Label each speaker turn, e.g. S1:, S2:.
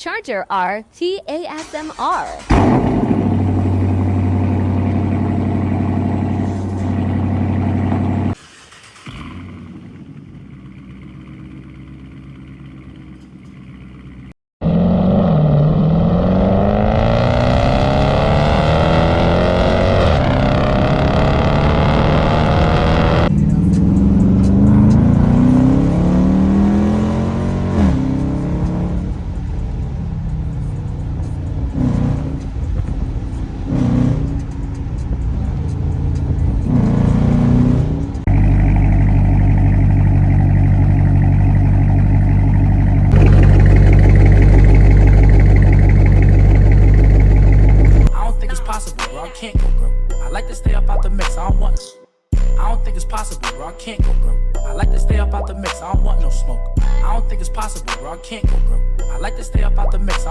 S1: Charger R TASMR.
S2: Can't go broke. I like to stay up out the mix. I don't think it's possible, bro. I can't go broke. I like to stay up out the mix. I don't want no smoke. I don't think it's possible, bro. I can't go broke. I like to stay up out the mix.